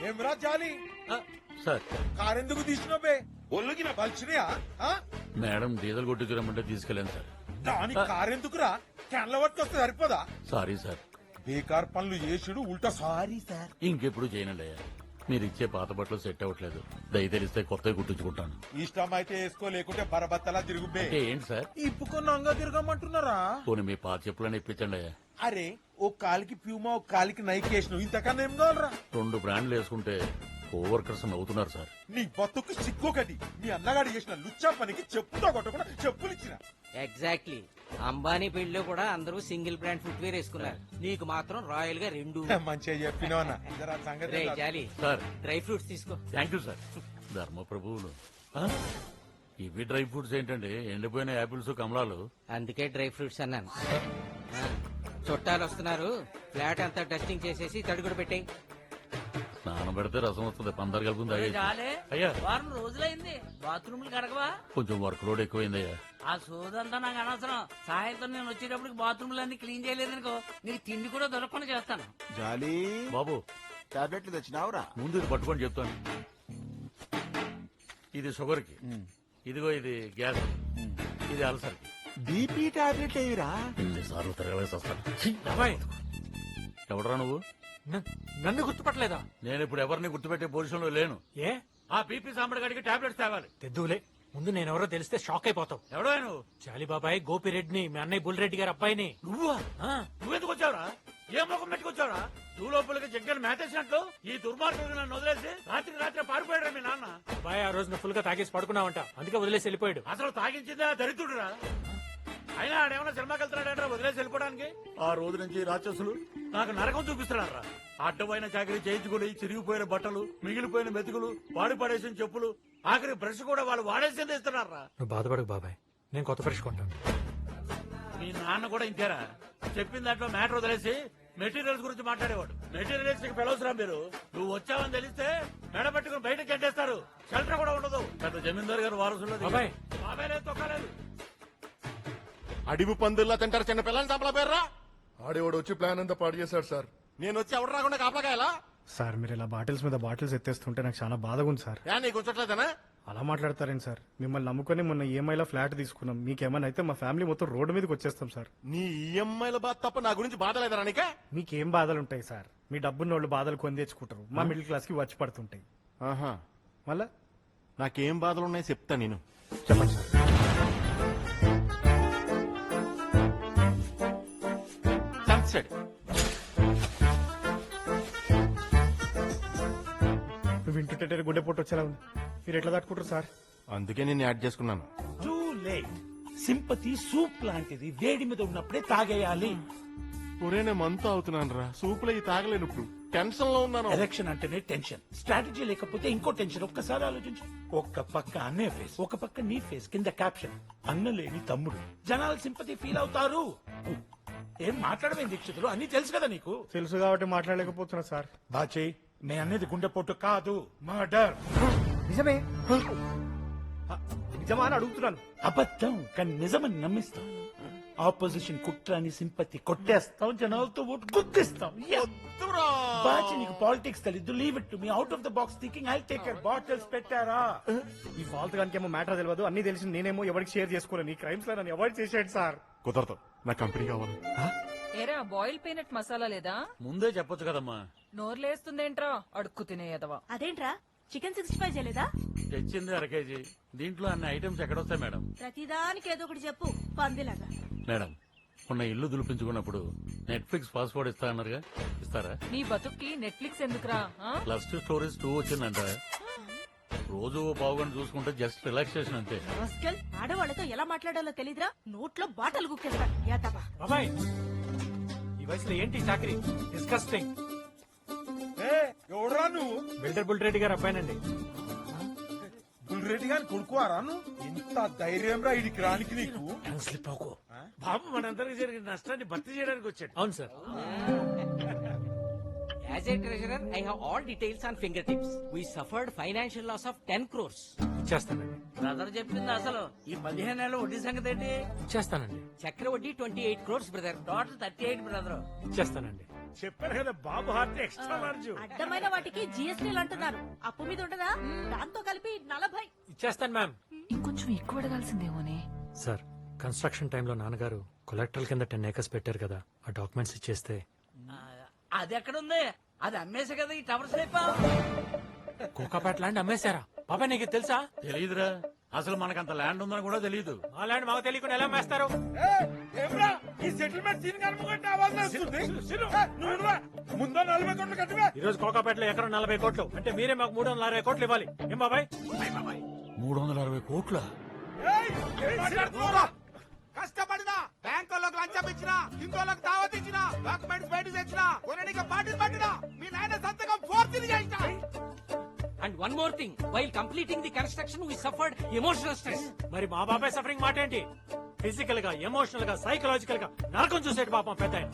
ఏమరా జాలి సార్ కారెందుకు తీసినవే ఒళ్ళుకి నా పలిచినయా మేడం డీజిల్ కొట్టించరమ్మంటే తీసుకెళ్ళాను సార్. దాని కారెందుకురా క్యాన్ల పట్టుకొస్తే సరిపోదా సారీ సార్. బేకార్ పనులు చేసుడు ఉల్టా సారీ సార్. ఇంకెప్పుడు చేయనండి అయ్యా. మీరు ఇచ్చే పాత బట్టలు సెట్ అవ్వట్లేదు. దయ తెలిస్తే కొత్తవి కుట్టించుకుంటాను. ఇష్టం అయితే వేసుకో, లేకుంటే బరబత్తలా తిరుగుబే. అంటే ఏంటి సార్? ఇప్పుకొని అంగా తిరగమంటున్నారా? పోనీ మీ పాత చెప్పులని ఇప్పించండి అయ్యా. అరే ఓ కాలికి ప్యూమా, ఓ కాలికి నైక్ వేసినావు, ఇంతకన్నా ఏం కావాలరా? 2 బ్రాండ్లు వేసుకుంటే కోవర్కర్స్ నవ్వుతున్నారు సార్. నీ బతుకు సిగ్గొకటి. మీ అన్నగాడు చేసిన లుచ్చా పనికి చెప్పుతో కొట్టకుండా చెప్పులు ఇచ్చిన. ఎగ్జాక్ట్లీ. అంబానీ పెళ్లిలో కూడా అందరూ సింగిల్ బ్రాండ్ ఫుట్వేర్ వేసుకున్నారు, నీకు మాత్రం రాయల్ గా 2. మంచిగా చెప్పినావు అన్న. జరా సంగతి రే ఏంటో. జాలి, సార్ డ్రై ఫ్రూట్స్ తీసుకో. Thank you sir. ధర్మ ప్రభువులు. ఇవి డ్రై ఫ్రూట్స్ ఏంటండి? ఎండిపోయిన యాపిల్స్, కమలాలు. అందుకే డ్రై ఫ్రూట్స్ అన్నాను. ఆ, చుట్టాలు వస్తున్నారు, ఫ్లాట్ అంతా డస్టింగ్ చేసేసి తడుగుడు పెట్టేయి. స్నానం పెడితే రసం వస్తుంది. పందరు కలుపుంది తాగేసి. చాలే అయ్యా వారం రోజులైంది బాత్రూమ్లు కడగవా? కొంచెం వర్క్ లోడ్ ఎక్కువైందయ్యా. ఆ సోదంతా నాకు అనవసరం. సాయంత్రం నేను వచ్చేటప్పటికి బాత్రూమ్లు అన్ని క్లీన్ చేయలేదనుకో, నీకు తిండి కూడా దొరకకుండా చేస్తాను. జాలి బాబు టాబ్లెట్లు తెచ్చినావురా? ముందు ఇది పట్టుకొని చెప్తాను. ఇది షుగర్ కి, ఇదిగో ఇది గ్యాస్, ఇది అల్సర్ కి. బీపీ టాబ్లెట్లు ఏవిరా? ఇన్నిసార్లు తిరగలేసి వస్తాను. బాబాయ్, ఎవడరా నువ్వు? నన్ను గుర్తుపట్టలేదా? నేను ఇప్పుడు ఎవరిని గుర్తుపెట్టే పొజిషన్ లో లేను. ఏ ఆ బీపీ సాంబడి గడికి టాబ్లెట్స్ తేవాలి. తెద్దులే, ముందు నేనెవరో తెలిస్తే షాక్ అయిపోతావు. ఎవడో నువ్వు? చాలి బాబాయ్, గోపిరెడ్డిని, మీ అన్నయ్య బుల్రెడ్డి గారి అబ్బాయిని. నువ్వా? ఆ, నువ్వెందుకు వచ్చావురా? ఏ ముఖం పెట్టుకొచ్చావురా? నువ్వు లోపలికి జగ్గని మేతేసినట్లు ఈ దుర్మార్గుడు నన్ను వదిలేసి రాత్రి పారిపోయాడు మీ నాన్న. అబ్బాయి ఆ రోజు ఫుల్ గా తాగేసి పడుకున్నావంట, అందుకే వదిలేసి వెళ్ళిపోయాడు. అసలు తాగించిందే ఆ దరిద్రుడురా. అయినా ఆడేమన్నా సినిమాకి వెళ్తున్నాడంటే వదిలేసి వెళ్ళిపోవడానికి. ఆ రోజు నుంచి రాక్షసులు నాకు నరకం చూపిస్తున్నారా? అడ్డమైన చాకరీ చేయించుకుని చిరిగిపోయిన బట్టలు, మిగిలిపోయిన మెతుకులు, వాడి పడేసిన చెప్పులు, ఆఖరి బ్రష్ కూడా వాళ్ళు వాడేసింది ఇస్తున్నారా? నువ్వు బాధపడకు బాబాయ్, నేను కొత్త ఫ్రెష్ కొంటాను. మీ నాన్న కూడా ఇంతేరా? చెప్పిన దాంట్లో మ్యాటర్ వదిలేసి మెటీరియల్స్ గురించి మాట్లాడేవాడు. మెటీరియల్స్ ఫెలోస్ రా మీరు. నువ్వు వచ్చావని తెలిస్తే మెడ పెట్టుకుని బయటకు చెట్టేస్తారు. షెల్టర్ కూడా ఉండదు. పెద్ద జమీందారు గారు వారసులో బాబాయ్. బాబాయ్ లేదు, తొక్కలేదు. అడివి పందుల్లా తింటారు చిన్న పిల్లల్ని చంపల పేర్రా? ఆడేవాడు వచ్చి ప్లాన్ అంతా పాడు చేశాడు సార్. నేను వచ్చి ఎవరు రాకుండా కాపలాకాయలా? సార్ మీరు ఇలా బాటిల్స్ మీద బాటిల్స్ ఎత్తేస్తుంటే నాకు చాలా బాధగా ఉంది సార్. యా నీకు ఉంచట్లేదనా? అలా మాట్లాడతారేంటి సార్? మిమ్మల్ని నమ్ముకొని మొన్న ఈఎంఐలో ఫ్లాట్ తీసుకున్నాం. మీకేమైనా అయితే మా ఫ్యామిలీ మొత్తం రోడ్డు మీదకి వచ్చేస్తాం సార్. నీ ఈఎంఐల బాధ తప్ప నా గురించి బాధ లేదరా నీకే? మీకేం బాధలు ఉంటాయి సార్? మీ డబ్బున్న వాళ్ళు బాధలు కొని తెచ్చుకుంటారు, మా మిడిల్ క్లాస్ కి వచ్చి పడుతుంటాయి. ఆహా, మళ్ళా నాకేం బాధలు ఉన్నాయో చెప్తా నేను. చెప్పండి సార్. సన్సెట్ నువ్వు వింటుంటే గుండె పొట్టు వచ్చేలా ఉంది. మీరు ఎట్లా తట్టుకుంటారు సార్? అందుకే నేను యాడ్ చేసుకున్నాను. Too late. సింపతి సూప్ లాంటిది, వేడి మీద ఉన్నప్పుడే తాగేయాలి. ఒరే నేను మంతా అవుతున్నాను రా, సూపులో ఈ తాగలేను. ఇప్పుడు టెన్షన్ లో ఉన్నాను. ఎలక్షన్ అంటేనే టెన్షన్, స్ట్రాటజీ లేకపోతే ఇంకో టెన్షన్. ఒక్కసారి ఆలోచించు. ఒక్క పక్క అన్నయ్య ఫేస్, ఒక పక్క నీ ఫేస్, కింద క్యాప్షన్ అన్న లేని తమ్ముడు. జనాలు సింపతి ఫీల్ అవుతారు. ఏం మాట్లాడమే దీక్షితులు, అన్ని తెలుసు కదా నీకు. తెలుసు కాబట్టి మాట్లాడలేకపోతున్నా సార్. బాచే, నే అనేది గుండెపోటు కాదు, మర్డర్. నిజమే నిజమా అని అడుగుతున్నాను. అబద్ధం కానీ నిజమని నమ్మిస్తాం. ఆపోజిషన్ కుట్రాని సింపతి కొట్టేస్తాం, జనాలతో ఓటు గుద్దిస్తాం. బాచి నీకు పాలిటిక్స్ తెలీదు. Leave it to me. Out of the box thinking. I take care. Bottles పెట్టారా? ఈ ఫాల్త్ గానికి ఏమో మ్యాటర్ తెలియదు, అన్ని తెలిసి నేనేమో ఎవరికి షేర్ చేసుకోలేను. ఈ క్రైమ్స్ లో నన్ను అవాయిడ్ చేసేయండి సార్. కుదరదు, నా కంపెనీ కావాలి. ఏరా బాయిల్ పీనట్ మసాలా లేదా? ముందే చెప్పొచ్చు కదమ్మా. నోర్లేస్తుందేంట్రా అడుక్కు తినేయదవా. అదేంట్రా చికెన్ 65 చేయలేదా? తెచ్చింది 1 కేజీ. దీంట్లో అన్ని ఐటమ్స్ ఎక్కడొస్తాయి మేడం? ప్రతిదానికి ఏదో ఒకటి చెప్పు పందిలాగా. మేడం, మొన్న ఇల్లు దులిపించుకున్నప్పుడు నెట్ఫ్లిక్స్ పాస్వర్డ్ ఇస్తా అన్నారుగా, ఇస్తారా? నీ బతుక్కి నెట్ఫ్లిక్స్ ఎందుకురా? ప్లస్ 2 స్టోరీస్ 2 వచ్చిందంట. రోజు పావుగంట చూసుకుంటే జస్ట్ రిలాక్సేషన్ అంతే. రాస్కెల్, ఆడవాళ్ళతో ఎలా మాట్లాడాలో తెలీదురా? నోట్లో బాటలు గుక్కేస్తా. యాతవా. బాబాయ్, ఈ వయసులో ఏంటి చాకరీ? డిస్కస్టింగ్. ఎవడరా నువ్వు? బిల్డర్ బుల్రెడ్డి గారు అబ్బాయినండి. బుల్రెడ్డి గారిని కొడుకువారా నువ్వు? ఇంత ధైర్యం రా ఇడికి రానికి నీకు? స్లిప్ అవుకో. బాబు మనందరికి జరిగిన నష్టాన్ని భర్తీ చేయడానికి వచ్చాడు. అవును sir. As a treasurer I have all details on finger tips. We suffered financial loss of 10 crores. ఇచ్చేస్తానండి. బ్రదర్ చెప్పింది అసలు. ఈ 15 నెలల వడ్డీ సంగతి ఏంటి? ఇచ్చేస్తానండి. చక్ర వడ్డీ 28 crores బ్రదర్. Total 38 brother. ఇచ్చేస్తానండి. చెప్పాను కదా బాబు హార్ట్ ఎక్స్ట్రా లార్జ్. అడ్డమైన వాటికి జిఎస్టీలు అంటున్నారు. అప్పు మీద ఉండదా? దాంతో కలిపి 40. ఇచ్చేస్తాను మ్యామ్. ఇంకొంచెం ఎక్కువ అడగాల్సిందేమోనే. సార్ కన్స్ట్రక్షన్ టైంలో నాన్నగారు కొలెక్టర్ల కింద 10 acres పెట్టారు కదా, ఆ డాక్యుమెంట్స్ ఇచ్చేస్తే. అది ఎక్కడుంది? అది అమ్మేసే కదా ఈ టవర్స్ లేపా. కోకాపేట ల్యాండ్ అమ్మేశారా బాబాయ్? నీకు తెలుసా? తెలియదురా, అసలు మనకంత ల్యాండ్ ఉందని కూడా తెలియదు. మా ల్యాండ్ మాకు తెలియకుండా ఎలా అమ్మేస్తారు? ఈ సెటిల్మెంట్ దీని కనుమకుంటే ఆవాజ్ వస్తుంది. ముందు 40 కోట్లు కట్టివే. ఈ రోజు కోకాపేటలో ఎకరం 40 కోట్లు అంటే మీరే మాకు 360 కోట్లు ఇవ్వాలి. ఏం బాబాయ్? 360 కోట్ల కష్టపడినా బ్యాంకులకు లంచం ఇచ్చినా, ఇంకోళ్ళకి దావత్ ఇచ్చినా, డాక్యుమెంట్స్ బయట తెచ్చినా, కొనడానికి పార్టీలు పట్టినా, మీ నాయన సంతకం ఫోర్జరీ చేసినా. And one more thing, while completing the construction we suffered emotional stress. మరి మా బాబాయ్ సఫరింగ్ మాట ఏంటి? ఫిజికల్ గా, ఎమోషనల్ గా, సైకలాజికల్ గా నరకం చూసేటి పాపం పెద్ద ఆయన.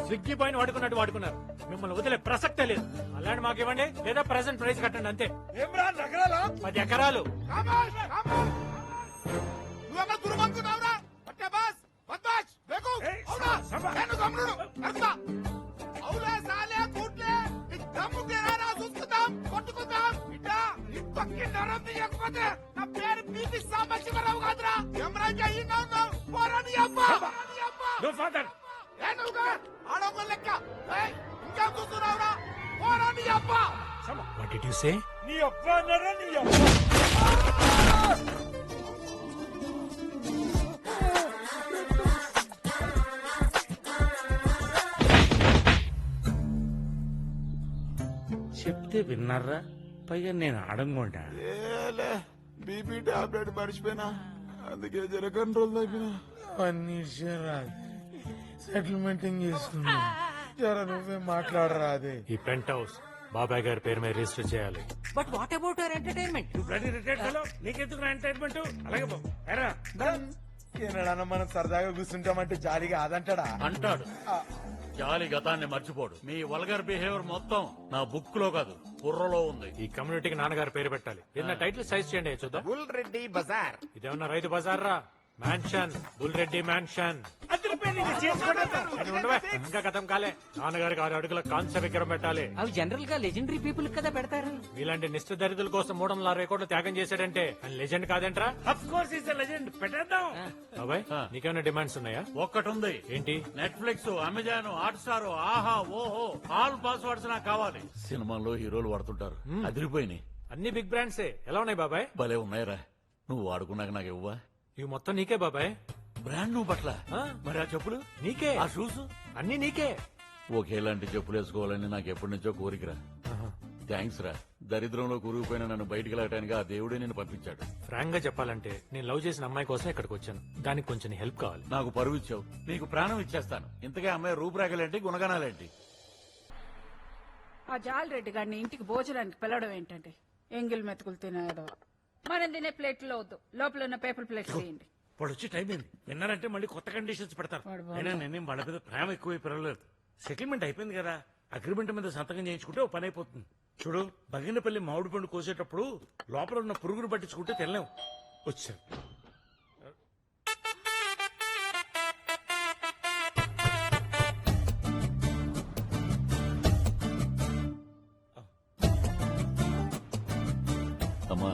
స్విగ్గీ పైన వాడుకున్నట్టు వాడుకున్నారు. మిమ్మల్ని వదిలే ప్రసక్తే లేదు. అలాంటి మాకు ఇవ్వండి, లేదా ప్రెసెంట్ ప్రైస్ కట్టండి అంతే. ఏమ్రా నగరాలా? 10 ఎకరాలు. నువ్వెక్కడ దుర్మనుకున్నావురా? పట్టే బాస్, బద్మాష్, బేకూఫ్, అవునా? నేను గమ్మునుడు, నడుస్తా. అవులే సాలే కూట్లే, నీ దమ్ముకి రారా చూసుకుందాం, కొట్టుకుందాం. బిడ్డా, నీ పక్కి నరం తీయకపోతే నా పేరు పీపీ సాంబశివరావు కాదురా. ఎమరాజా అయ్యిందా ఉన్నావు? పోరా నీ అబ్బా. No father. ఏ నువ్వుగా? ఆడొక లెక్క. ఏయ్, ఇంకా చూస్తున్నావురా? పోరా నీ అబ్బా. What did you say? నీ అబ్బా అన్నారా? నీ అబ్బా. చెప్తే విన్నారా? పైగా నేను అడగకుండా బీపీ టాబ్లెట్ మర్చిపోయినా, అందుకే జర కంట్రోల్ తగ్గినా. సెటిల్మెంట్ చేసుకున్నా. జర నువ్వే మాట్లాడరా. అదే ఈ పెంట్ హౌస్ బాబాయ్ గారి పేరు మీద రిజిస్టర్ చేయాలి. But what about your entertainment? Retired fellow, నీకెందుకు ఎంటర్టైన్మెంట్? అలాగే పో. ఎరా ఏనాడన్నా మనం సరదాగా కూర్చుంటామంటే జాలిగా అదంటాడా? అంటాడు. జాలి గతాన్ని మర్చిపోడు. మీ వల్గర్ బిహేవియర్ మొత్తం నా బుక్ లో కాదు, బుర్రలో ఉంది. ఈ కమ్యూనిటీకి నాన్నగారి పేరు పెట్టాలి. ఏదైనా టైటిల్ సైజ్ చేయండి చూద్దాం. బుల్ రెడ్డి బజార్. ఇదేమన్నా రైతు బజార్ రా? Mansion, bull Reddy mansion. ఇంకా గతం కాలే. నాన్నగారికి 6 అడుగుల కాంస్య విగ్రహం పెట్టాలి. అవి జనరల్ గా లెజెండరీ పీపుల్ కదా పెడతారు. ఇలాంటి నిష్ఠ దరిద్రుల కోసం 360 కోట్లు త్యాగం చేశాడంటే ఆయన లెజెండ్ కాదేంట్రా? Of course is legend. పెట్టేద్దాం. బాబాయ్ నీకేమైనా డిమాండ్స్ ఉన్నాయా? ఒక్కటుంది. ఏంటి? నెట్ఫ్లిక్స్, అమెజాన్, హాట్స్టార్, ఆహా, ఓహో, ఆల్ పాస్వర్డ్స్ నాకు కావాలి. సినిమాల్లో హీరోలు వాడుతుంటారు, అదిరిపోయినాయి. అన్ని బిగ్ బ్రాండ్సే. ఎలా ఉన్నాయి బాబాయ్? భలే ఉన్నాయిరా. నువ్వు వాడుకున్నాక నాకు ఇవ్వా? ఇవి మొత్తం నీకే బాబాయ్. బ్రాండ్ నువ్వు పట్ల. మరి ఆ చెప్పులు నీకే. ఆ షూస్ అన్ని నీకే. ఒకేలాంటి చెప్పులు వేసుకోవాలని నాకు ఎప్పటి నుంచో కోరికరా. థ్యాంక్స్ రా. దరిద్రంలో కూరుకుపోయిన నన్ను బయటికి వెళ్ళటానికి ఆ దేవుడే నేను పంపించాడు. ఫ్రాంక్ గా చెప్పాలంటే నేను లవ్ చేసిన అమ్మాయి కోసం ఇక్కడికి వచ్చాను. దానికి కొంచెం హెల్ప్ కావాలి. నాకు పరువు ఇచ్చావు, నీకు ప్రాణం ఇచ్చేస్తాను. ఇంతకే అమ్మాయి రూపురేఖలేంటి, గుణగణాలేంటి? ఆ జాలరెడ్డి గారిని ఇంటికి భోజనానికి పిలవడం ఏంటంటే ఎంగిల్ మెతుకులు తినేదో. మనం తినే ప్లేట్లో వద్దు, లోపల ఉన్న పేపర్ ప్లేట్లు తీయండి. ఇప్పుడు వచ్చి టైం అయింది. విన్నారంటే మళ్ళీ కొత్త కండిషన్స్ పెడతారు. అయినా నేనేం వాళ్ళ మీద ప్రేమ ఎక్కువ పెరగలేదు. సెటిల్మెంట్ అయిపోయింది కదా, అగ్రిమెంట్ మీద సంతకం చేయించుకుంటే ఓ పని అయిపోతుంది. చూడు, బగినపల్లి మామిడి పండు కోసేటప్పుడు లోపల ఉన్న పురుగును పట్టించుకుంటే తెల్లాం. వచ్చారు. అమ్మా,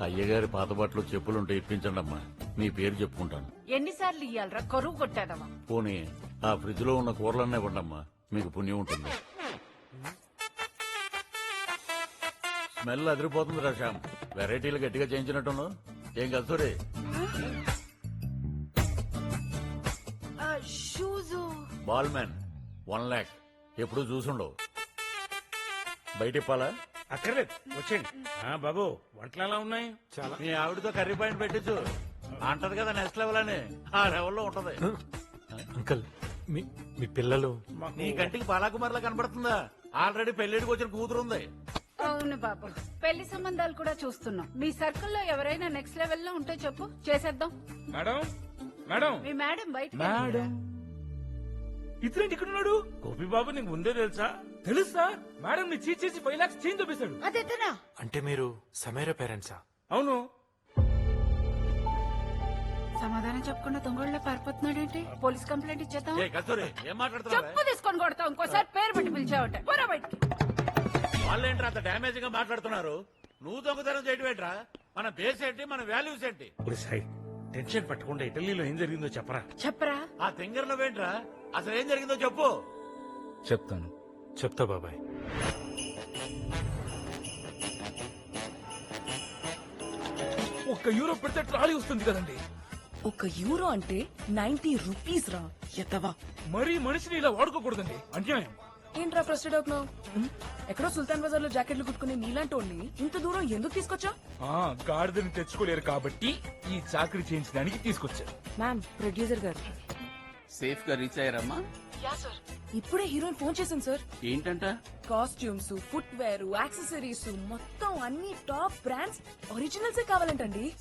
అయ్యగారి పాత బట్టలు చెప్పులుంటే ఇప్పించండి అమ్మా. మీ పేరు చెప్పుకుంటాను. ఎన్నిసార్లు ఇయ్యాలరా? కరువు కొట్టాదమ్మా. పోనీ ఆ ఫ్రిడ్జ్ లో ఉన్న కూరలన్నీ ఇవ్వండమ్మా, మీకు పుణ్యం ఉంటుంది. స్మెల్ అదిరిపోతుంది రా శ్యామ్. వెరైటీలు గట్టిగా చేయించినట్టును. ఏం కలుసురే? Shoes ball man 1 lakh. ఎప్పుడు చూసుండవు. బయట ఇప్పాలా? అక్కర్లేదు, వచ్చేయండి. బాబు, వంటలు ఎలా ఉన్నాయి? చాలా. మీ ఆవిడతో కర్రీ పాయింట్ పెట్టించు. అంటది కదా నెక్స్ట్ లెవెల్ అని. ఆ లెవెల్లో ఉంటది. అంకుల్ మీ పిల్లలు? నీ కంటికి బాలాకుమార్లా కనబడుతుందా? ఆల్రెడీ పెళ్లిడికి వచ్చిన కూతురుంది. అవును బాబు, పెళ్లి సంబంధాలు కూడా చూస్తున్నాం. మీ సర్కిల్లో ఎవరైనా నెక్స్ట్ లెవెల్ లో ఉంటే చెప్పు, చేసేద్దాం. మేడం, మేడం, మీ మేడం బయట. మేడం. ఇతరేంటి ఇక్కడ ఉన్నాడు? గోపి బాబు నీకు ముందే తెలుసా? తెలుసా? మేడం నీ చీట్ చేసి 5 lakhs చేంజ్ చూపిస్తాడు. అదేనా? అంటే మీరు సమీర పేరెంట్సా? అవును. సమాధానం చెప్పకుండా దొంగళ్ళ పారిపోతున్నాడేంటి? పోలీస్ కంప్లైంట్ ఇచ్చేద్దాం. ఏ కస్తూరి ఏం మాట్లాడుతున్నావు చెప్పు తీసుకొని కొడతాం. ఇంకోసారి పేరు పెట్టి పిలిచావుంటే పోరా బయటికి. వాళ్ళేంట్రా అంత డ్యామేజ్ గా మాట్లాడుతున్నారు? నువ్వు దొంగతనం చేయటం ఏంట్రా? మన బేస్ ఏంటి, మన వాల్యూస్ ఏంటి? టెన్షన్ పట్టకుండా ఇటలీలో ఏం జరిగిందో చెప్పరా. చెప్పరా. ఆ తింగర్ నువ్వేంట్రా? అసలు ఏం జరిగిందో చెప్పు. చెప్తాను. చెప్తా బాబాయ్. €1 పెడితే ట్రాలీ వస్తుంది కదండి. €1 అంటే 90 రూపీస్ రా ఎత్తవా. మరీ మనిషిని ఇలా వాడుకోకూడదండి, అన్యాయం. ఏంట్రా ఫ్రస్ట్రేట్ అవుతున్నావు? ఎక్కడో సుల్తాన్ బజార్ లో జాకెట్లు కుట్టుకునే నీలాంటి వాళ్ళని ఇంత దూరం ఎందుకు తీసుకొచ్చా? గాడిదని తెచ్చుకోలేరు కాబట్టి ఈ చాకరీ చేయించడానికి తీసుకొచ్చారు. మ్యామ్, ప్రొడ్యూసర్ గారు. సేఫ్ గా రీచ్ అయ్యారమ్మా? ఇప్పుడే హీరోయిన్ ఫోన్ చేసింది సార్. ఏంటంట? కాస్ట్యూమ్స్, ఫుట్ వేర్, యాక్సెసరీస్ మొత్తం అన్ని టాప్ బ్రాండ్స్ ఒరిజినల్సే కావాలంటండి.